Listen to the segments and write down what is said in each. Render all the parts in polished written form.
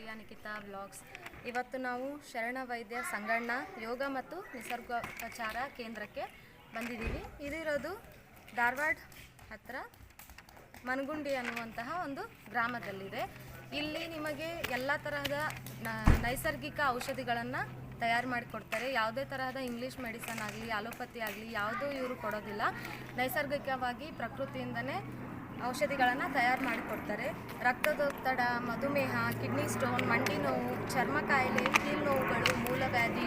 Priya Nikhita vlogs. ಇವತ್ತು ನಾವು ಶರಣ ವೈದ್ಯ ಸಂಗಣ್ಣ ಯೋಗ ಮತ್ತು ನಿಸರ್ಗೋಪಚಾರ ಕೇಂದ್ರಕ್ಕೆ ಬಂದಿದ್ದೀವಿ. ಇದಿರೋದು ಧಾರವಾಡ ಹತ್ತಿರ ಮನಗುಂಡಿ ಅನ್ನುವಂತಹ ಒಂದು ಗ್ರಾಮದಲ್ಲಿದೆ. ಇಲ್ಲಿ ನಿಮಗೆ ಎಲ್ಲ ತರಹದ ನೈಸರ್ಗಿಕ ಔಷಧಿಗಳನ್ನು ತಯಾರು ಮಾಡಿಕೊಡ್ತಾರೆ. ಯಾವುದೇ ತರಹದ ಇಂಗ್ಲೀಷ್ ಮೆಡಿಸನ್ ಆಗಲಿ ಅಲೋಪತಿ ಆಗಲಿ ಯಾವುದೂ ಇವರು ಕೊಡೋದಿಲ್ಲ. ನೈಸರ್ಗಿಕವಾಗಿ ಪ್ರಕೃತಿಯಿಂದನೇ ಔಷಧಿಗಳನ್ನು ತಯಾರು ಮಾಡಿಕೊಡ್ತಾರೆ. ರಕ್ತದೊತ್ತಡ, ಮಧುಮೇಹ, ಕಿಡ್ನಿ ಸ್ಟೋನ್, ಮಂಡಿ ನೋವು, ಚರ್ಮ ಕಾಯಿಲೆ, ಕೀಲು ನೋವುಗಳು, ಮೂಲವ್ಯಾಧಿ,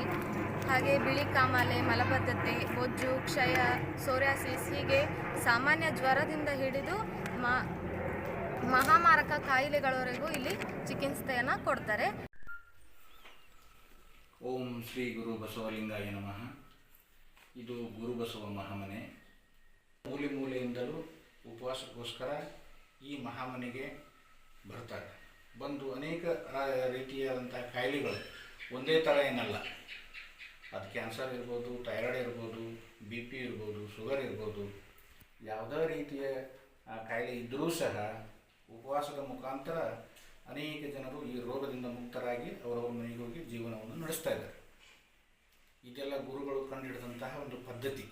ಹಾಗೆ ಬಿಳಿ ಕಾಮಾಲೆ, ಮಲಬದ್ಧತೆ, ಬೊಜ್ಜು, ಕ್ಷಯ, ಸೋರಿಯಾಸಿಸ್ ಹೀಗೆ ಸಾಮಾನ್ಯ ಜ್ವರದಿಂದ ಹಿಡಿದು ಮಹಾಮಾರಕ ಕಾಯಿಲೆಗಳವರೆಗೂ ಇಲ್ಲಿ ಚಿಕಿತ್ಸೆಯನ್ನು ಕೊಡ್ತಾರೆ. ಓಂ ಶ್ರೀ ಗುರು ಬಸವಲಿಂಗಾಯ ನಮಃ. ಇದು ಗುರು ಬಸವ ಮಹಾಮನೆ. ಮೂಲೆ ಮೂಲೆಯಿಂದಲೂ ಉಪವಾಸಕ್ಕೋಸ್ಕರ ಈ ಮಹಾಮನೆಗೆ ಬರ್ತಾರೆ. ಬಂದು ಅನೇಕ ರೀತಿಯಾದಂಥ ಕಾಯಿಲೆಗಳು ಒಂದೇ ಥರ ಏನಲ್ಲ. ಅದು ಕ್ಯಾನ್ಸರ್ ಇರ್ಬೋದು, ಥೈರಾಯ್ಡ್ ಇರ್ಬೋದು, BP ಇರ್ಬೋದು, ಶುಗರ್ ಇರ್ಬೋದು, ಯಾವುದೇ ರೀತಿಯ ಕಾಯಿಲೆ ಇದ್ದರೂ ಸಹ ಉಪವಾಸದ ಮುಖಾಂತರ ಅನೇಕ ಜನರು ಈ ರೋಗದಿಂದ ಮುಕ್ತರಾಗಿ ಅವರವ್ರ ಮನೆಗೆ ಹೋಗಿ ಜೀವನವನ್ನು ನಡೆಸ್ತಾ ಇದ್ದಾರೆ. ಇದೆಲ್ಲ ಗುರುಗಳು ಕಂಡುಹಿಡಿದಂತಹ ಒಂದು ಪದ್ಧತಿ.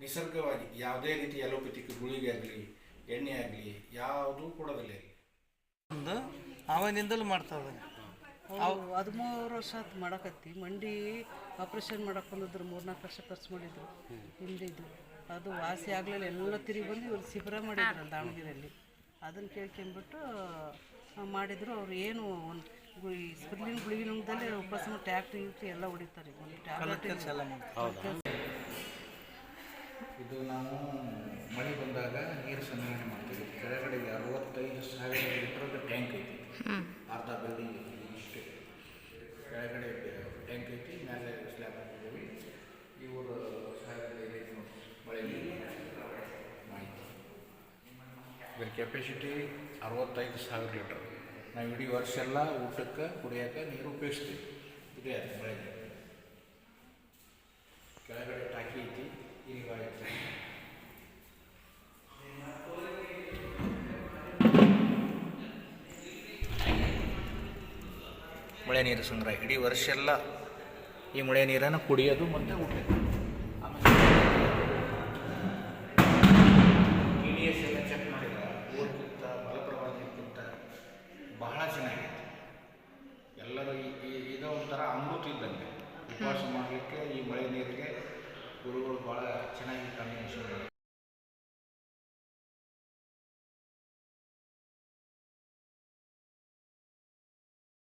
ನಿಸರ್ಗವಾಗಿ ಯಾವುದೇ ರೀತಿ ಅಲೋಪತಿಕ್ ಗುಳಿಗೆ ಆಗಲಿ ಎಣ್ಣೆ ಆಗಲಿ ಯಾವುದೂ ಕೊಡೋದಿಲ್ಲ. ಒಂದು ಅವನಿಂದಲೂ ಮಾಡ್ತಾವೆ. 13 ವರ್ಷ ಆಯ್ತು ಮಾಡಕತ್ತಿ. ಮಂಡಿ ಆಪ್ರೇಷನ್ ಮಾಡಕ್ಕೆ ಬಂದಿದ್ರು, 3-4 ಲಕ್ಷ ಖರ್ಚು ಮಾಡಿದ್ರು ಹಿಂದಿದ್ದು. ಅದು ವಾಸಿ ಆಗಲಿಲ್ಲ. ಎಲ್ಲ ತಿರುಗಿ ಬಂದು ಇವರು ಶಿಬಿರ ಮಾಡಿದ್ರಲ್ಲ ದಾವಣಗೆರೆಯಲ್ಲಿ. ಅದನ್ನು ಕೇಳ್ಕೊಂಬಿಟ್ಟು ಮಾಡಿದ್ರು. ಅವ್ರು ಏನು ಒಂದು ಸ್ಪಿರ್ಲಿನ್ ಗುಳಿಗೆ ನುಂಗ್ದಲ್ಲಿ ಉಪವಾಸ ಟ್ಯಾಕ್ಟ್ರಿ ಎಲ್ಲ ಹೊಡಿತಾರೆ. ಒಂದು ಟ್ಯಾಬ್ಲೆಟ್ ಇದು ನಾವು ಮಳೆ ಬಂದಾಗ ನೀರು ಸಂಗ್ರಹಣೆ ಮಾಡ್ತೀವಿ. ಕೆಳಗಡೆ 65,000 ಲೀಟ್ರದ ಟ್ಯಾಂಕ್ ಐತಿ. ಅರ್ಧ ಬಿಲ್ಡಿಂಗ್ ಐತಿ. ಇಷ್ಟೇ ಕೆಳಗಡೆ ಟ್ಯಾಂಕ್ ಐತಿ, ಮೇಲೆ ಸ್ಲ್ಯಾಬ್ ಹಾಕಿದ್ದೀವಿ. ಇವರು ಮಳೆ ನೀರು ಮಾಹಿತಿ. ಇದರ ಕೆಪಾಸಿಟಿ 65,000 ಲೀಟರ್. ನಾವು ಇಡೀ ವರ್ಷ ಎಲ್ಲ ಊಟಕ್ಕೆ ಕುಡಿಯೋಕೆ ನೀರು ಉಪಯೋಗಿಸ್ತೀವಿ. ಇದೇ ಅದು ಮಳೆ ನೀರು. ಕೆಳಗಡೆ ಟಾಕಿ ಐತಿ, ಇಲ್ಲಿ ಐತಿ. ಮಳೆ ನೀರು ಸಂಗ್ರಹ ಇಡೀ ವರ್ಷ ಎಲ್ಲ ಈ ಮಳೆ ನೀರನ್ನು ಕುಡಿಯೋದು ಮತ್ತು ಊಟ. ಆಮೇಲೆ TDS ಎಲ್ಲ ಚೆಕ್ ಮಾಡಿದ್ರೆ ಊರಿಗಿಂತ ಮಲಪ್ರಭಾವಕ್ಕಿಂತ ಬಹಳ ಚೆನ್ನಾಗಿದೆ. ಎಲ್ಲರೂ ಇದೋ ಒಂಥರ ಅಮೃತ ಇದ್ದಂಗೆ. ಉಪವಾಸ ಮಾಡಲಿಕ್ಕೆ ಈ ಮಳೆ ನೀರಿಗೆ ಗುರುಗಳು ಭಾಳ ಚೆನ್ನಾಗಿ ಕಾಂಬಿನೇಷನ್ ಮಾಡ್ತಾರೆ.